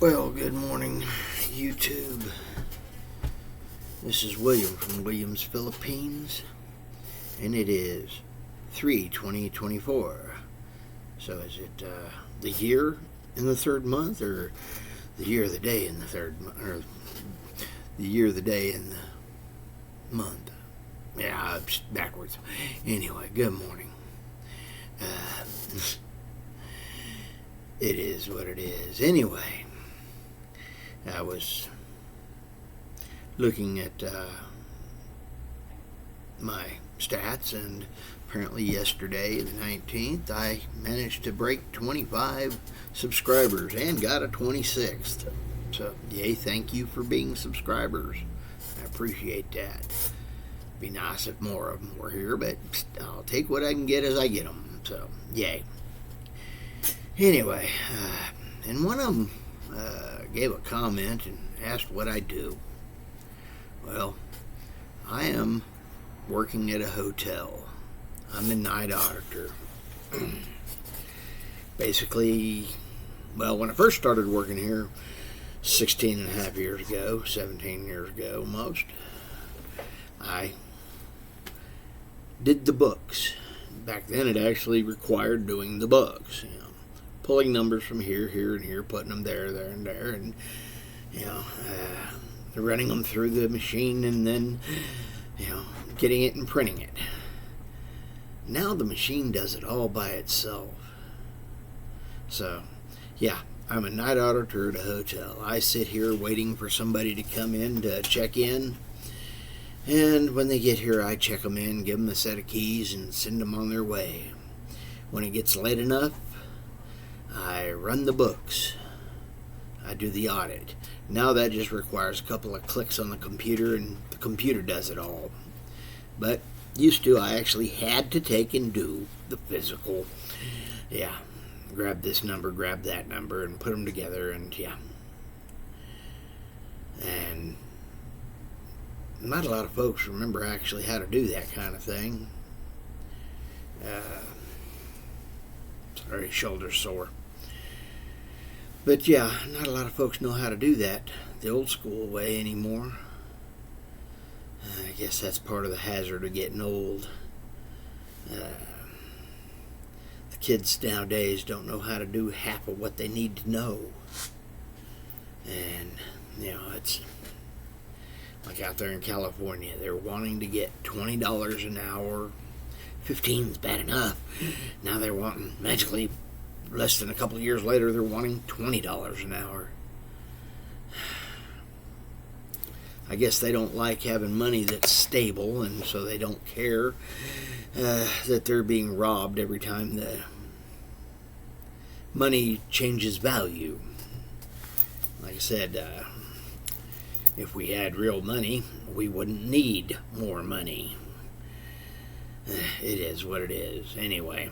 Well, good morning, YouTube. This is William from Williams, Philippines, and it is 3/20/24. So is it the year in the third month, or the year of the day in the third month, or the year of the day in the month? Yeah, it's backwards. Anyway, good morning. It is what it is. Anyway, I was looking at my stats, and apparently yesterday, the 19th, I managed to break 25 subscribers and got a 26th. So, yay, thank you for being subscribers. I appreciate that. Be nice if more of them were here, but I'll take what I can get as I get them. So, yay. Anyway, and one of them gave a comment and asked what I do. Well, I am working at a hotel. I'm a night auditor. Basically, well, when I first started working here 16 and a half years ago, 17 years ago almost, I did the books. Back then it actually required doing the books, pulling numbers from here, here, and here, putting them there, there, and there, and running them through the machine, and then getting it and printing it. Now the machine does it all by itself. So, yeah, I'm a night auditor at a hotel. I sit here waiting for somebody to come in to check in, and when they get here, I check them in, give them a set of keys, and send them on their way. When it gets late enough, I run the books. I do the audit. Now that just requires a couple of clicks on the computer, and the computer does it all. But used to, I actually had to take and do the physical. Grab this number, grab that number, and put them together, and And not a lot of folks remember actually how to do that kind of thing. Sorry, shoulder sore. But yeah, not a lot of folks know how to do that the old school way anymore. I guess that's part of the hazard of getting old. The kids nowadays don't know how to do half of what they need to know. And, it's like out there in California, they're wanting to get $20 an hour. 15 is bad enough. Now they're wanting, magically, less than a couple of years later, they're wanting $20 an hour. I guess they don't like having money that's stable, and so they don't care that they're being robbed every time the money changes value. Like I said, if we had real money, we wouldn't need more money. It is what it is. Anyway.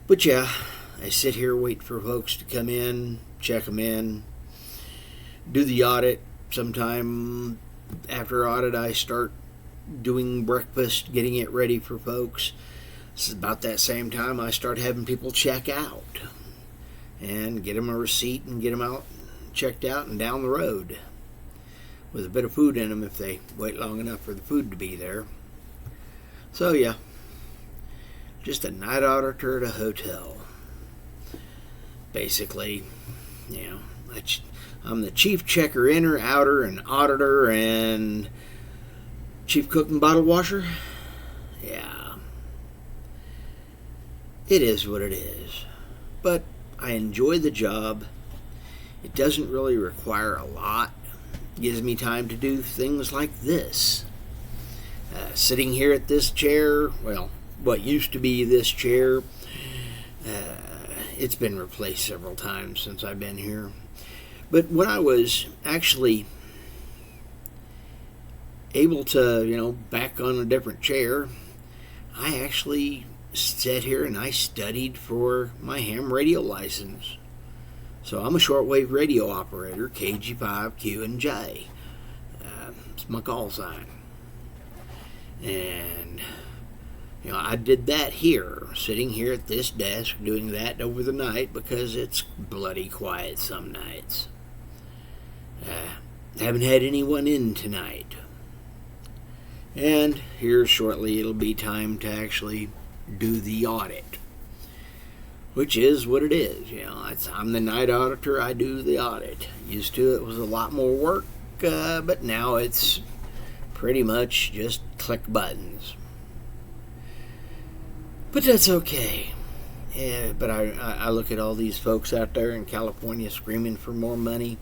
But yeah, I sit here, wait for folks to come in, check them in, do the audit. Sometime after audit, I start doing breakfast, getting it ready for folks. This is about that same time I start having people check out and get them a receipt and get them out, checked out, and down the road with a bit of food in them if they wait long enough for the food to be there. So yeah, just a night auditor at a hotel. Basically, I'm the chief checker, inner, outer, and auditor, and chief cook and bottle washer. Yeah. It is what it is. But I enjoy the job. It doesn't really require a lot. It gives me time to do things like this. Sitting here at this chair, well, what used to be this chair, it's been replaced several times since I've been here. But when I was actually able to, back on a different chair, I actually sat here and I studied for my ham radio license. So I'm a shortwave radio operator, KG5, Q, and J. It's my call sign. And I did that here, sitting here at this desk, doing that over the night because it's bloody quiet some nights. Haven't had anyone in tonight. And here shortly it'll be time to actually do the audit, which is what it is. I'm the night auditor, I do the audit. Used to it was a lot more work, but now it's pretty much just click buttons. But that's okay. Yeah, but I look at all these folks out there in California screaming for more money.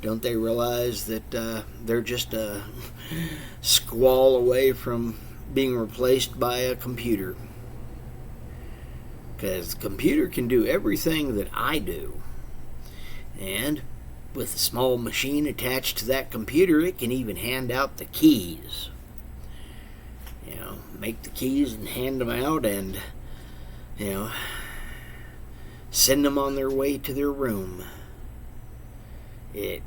Don't they realize that they're just a squall away from being replaced by a computer? Because the computer can do everything that I do. And with a small machine attached to that computer, it can even hand out the keys. Make the keys and hand them out and, send them on their way to their room. They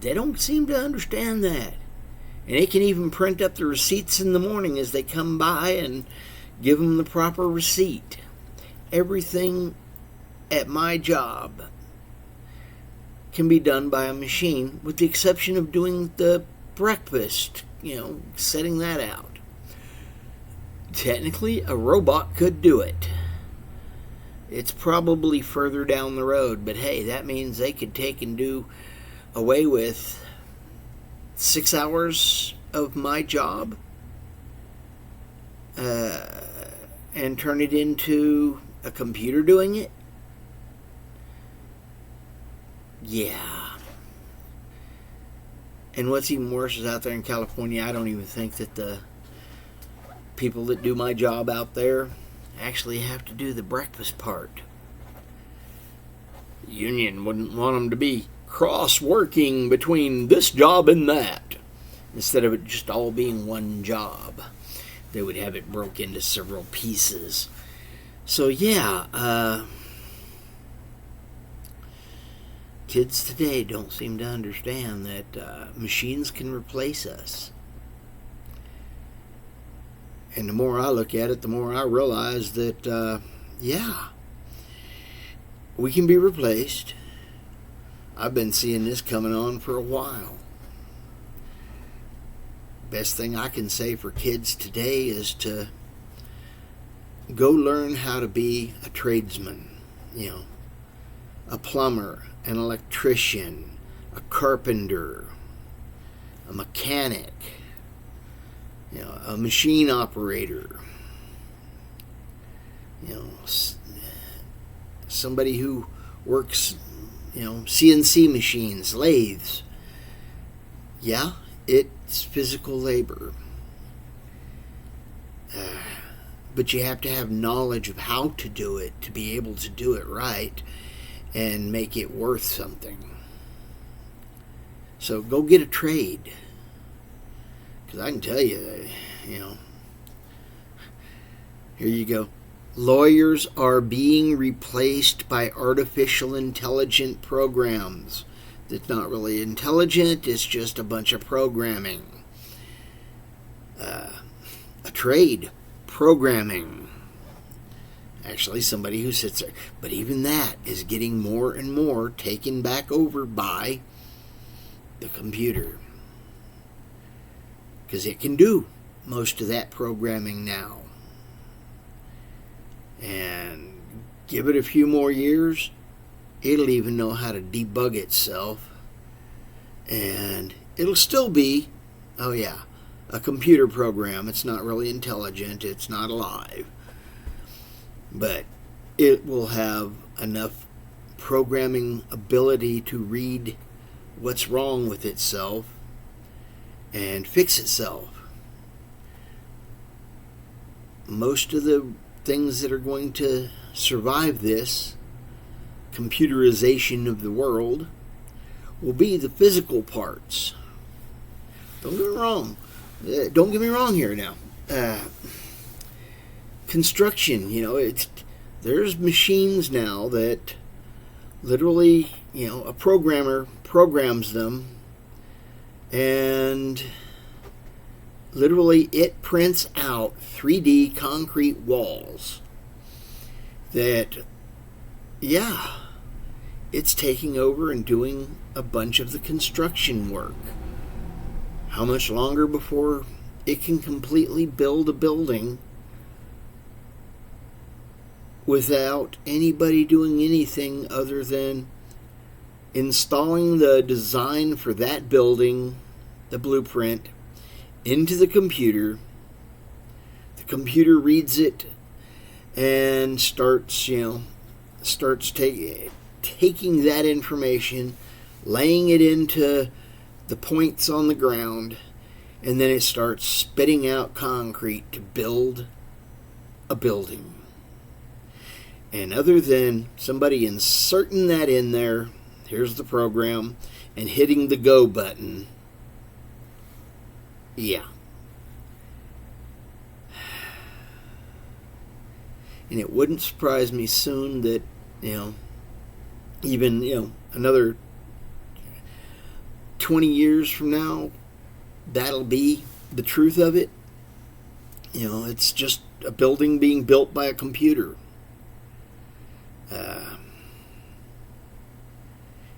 don't seem to understand that. And it can even print up the receipts in the morning as they come by and give them the proper receipt. Everything at my job can be done by a machine, with the exception of doing the breakfast, setting that out. Technically, a robot could do it. It's probably further down the road, but hey, that means they could take and do away with 6 hours of my job and turn it into a computer doing it. Yeah. And what's even worse is out there in California, I don't even think that the people that do my job out there actually have to do the breakfast part. The union wouldn't want them to be cross-working between this job and that. Instead of it just all being one job, they would have it broke into several pieces. So yeah, kids today don't seem to understand that machines can replace us. And the more I look at it, the more I realize that, we can be replaced. I've been seeing this coming on for a while. Best thing I can say for kids today is to go learn how to be a tradesman. A plumber, an electrician, a carpenter, a mechanic, a machine operator, somebody who works, CNC machines, lathes. Yeah, it's physical labor. But you have to have knowledge of how to do it to be able to do it right and make it worth something. So go get a trade. Because I can tell you, here you go. Lawyers are being replaced by artificial intelligent programs. That's not really intelligent, it's just a bunch of programming. A trade, programming. Actually, somebody who sits there. But even that is getting more and more taken back over by the computer. Because it can do most of that programming now. And give it a few more years, it'll even know how to debug itself. And it'll still be, a computer program. It's not really intelligent. It's not alive. But it will have enough programming ability to read what's wrong with itself and fix itself. Most of the things that are going to survive this computerization of the world will be the physical parts. Don't get me wrong. Don't get me wrong here now. Construction, there's machines now that literally, a programmer programs them and Literally, it prints out 3D concrete walls that, yeah, it's taking over and doing a bunch of the construction work. How much longer before it can completely build a building without anybody doing anything other than installing the design for that building, the blueprint, into the computer. The computer reads it and starts taking that information, laying it into the points on the ground, and then it starts spitting out concrete to build a building. And other than somebody inserting that in there, here's the program, and hitting the go button, yeah. And it wouldn't surprise me soon that, even, another 20 years from now, that'll be the truth of it. It's just a building being built by a computer.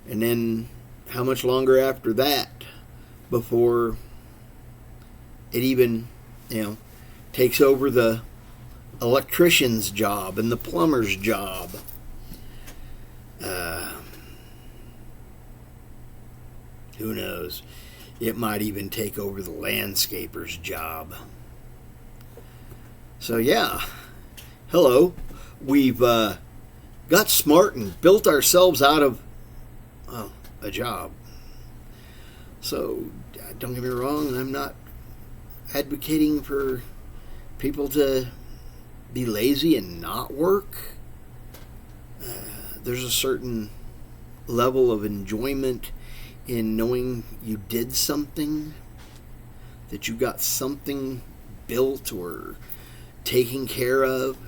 And then how much longer after that before it even, takes over the electrician's job and the plumber's job. Who knows? It might even take over the landscaper's job. So yeah, hello. We've got smart and built ourselves out of a job. So don't get me wrong, I'm not advocating for people to be lazy and not work. There's a certain level of enjoyment in knowing you did something, that you got something built or taken care of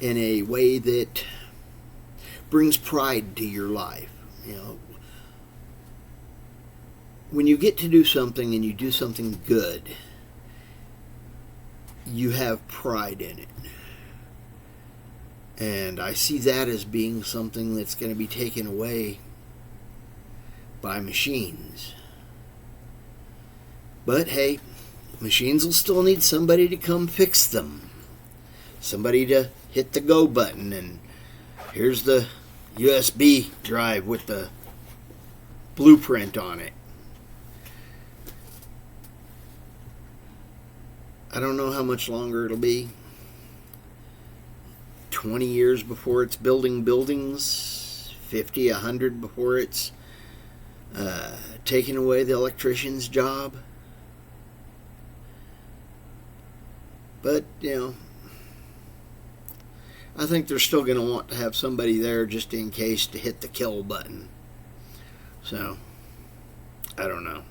in a way that brings pride to your life. When you get to do something and you do something good, you have pride in it. And I see that as being something that's going to be taken away by machines. But hey, machines will still need somebody to come fix them. Somebody to hit the go button, and here's the USB drive with the blueprint on it. I don't know how much longer it'll be. 20 years before it's building buildings, 50, 100 before it's taking away the electrician's job. But, I think they're still going to want to have somebody there just in case to hit the kill button. So, I don't know.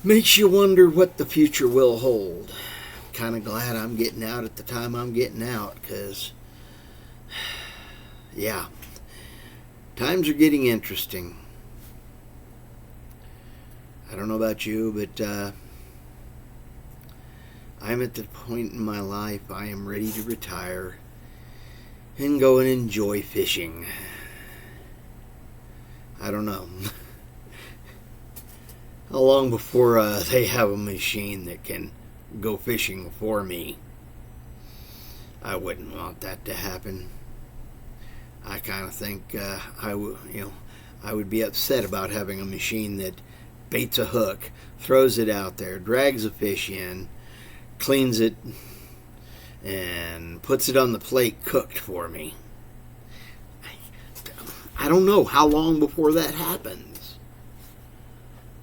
Makes you wonder what the future will hold. Kind of glad I'm getting out at the time I'm getting out, because, yeah, times are getting interesting. I don't know about you, but I'm at the point in my life I am ready to retire and go and enjoy fishing. I don't know how long before they have a machine that can go fishing for me. I wouldn't want that to happen. I kind of think I would be upset about having a machine that baits a hook, throws it out there, drags a fish in, cleans it, and puts it on the plate cooked for me. I don't know how long before that happens.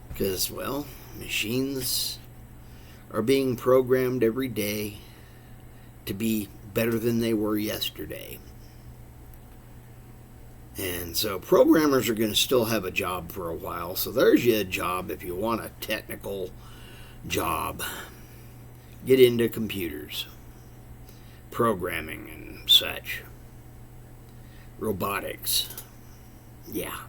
Because, well, machines are being programmed every day to be better than they were yesterday. And so programmers are going to still have a job for a while. So there's you a job if you want a technical job. Get into computers, programming and such. Robotics. Yeah.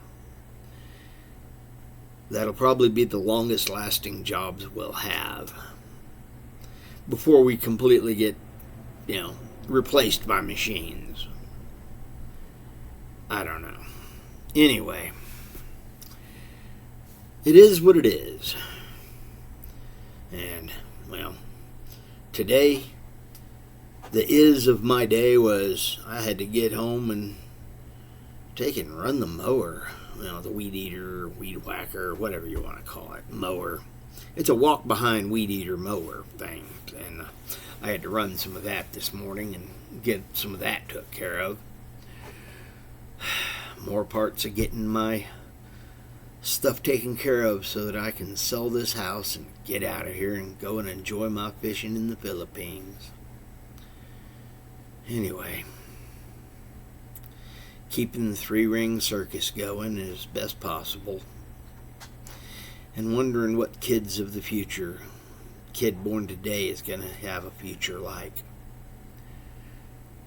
that'll probably be the longest lasting jobs we'll have before we completely get, replaced by machines. I don't know. Anyway, it is what it is. And, well, today, the is of my day was I had to get home and take and run the mower. The weed eater, weed whacker, whatever you want to call it, mower. It's a walk behind weed eater mower thing. And I had to run some of that this morning and get some of that took care of. More parts of getting my stuff taken care of so that I can sell this house and get out of here and go and enjoy my fishing in the Philippines. Anyway, keeping the three-ring circus going as best possible, and wondering what kids of the future, kid born today, is going to have a future like.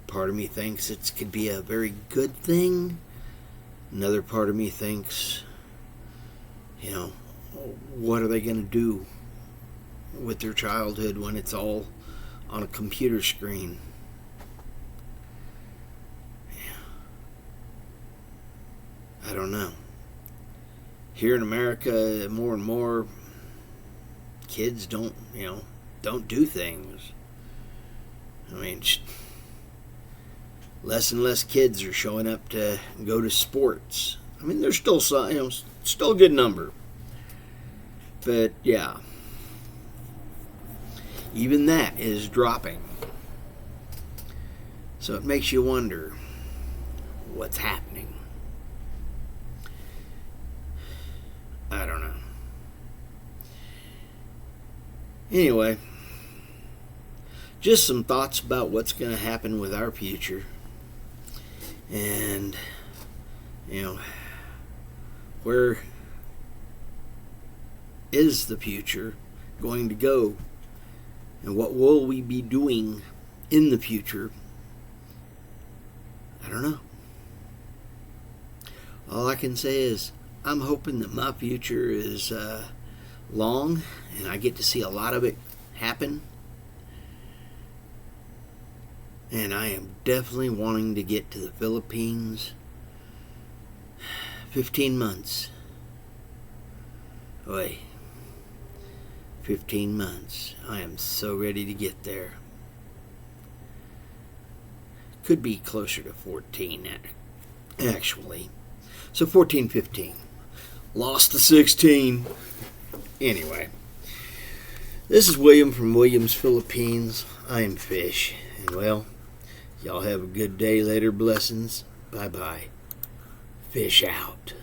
Part of me thinks it could be a very good thing. Another part of me thinks, what are they going to do with their childhood when it's all on a computer screen? I don't know. Here in America, more and more kids don't do things. Less and less kids are showing up to go to sports. There's still some, still a good number. But yeah, even that is dropping. So it makes you wonder what's happening. I don't know. Anyway, just some thoughts about what's going to happen with our future. And, where is the future going to go? And what will we be doing in the future? I don't know. All I can say is I'm hoping that my future is long and I get to see a lot of it happen. And I am definitely wanting to get to the Philippines. 15 months. Oi. 15 months. I am so ready to get there. Could be closer to 14, actually. So 14, 15. Lost the 16. Anyway. This is William from Williams, Philippines. I am Fish. And well, y'all have a good day later. Blessings. Bye-bye. Fish out.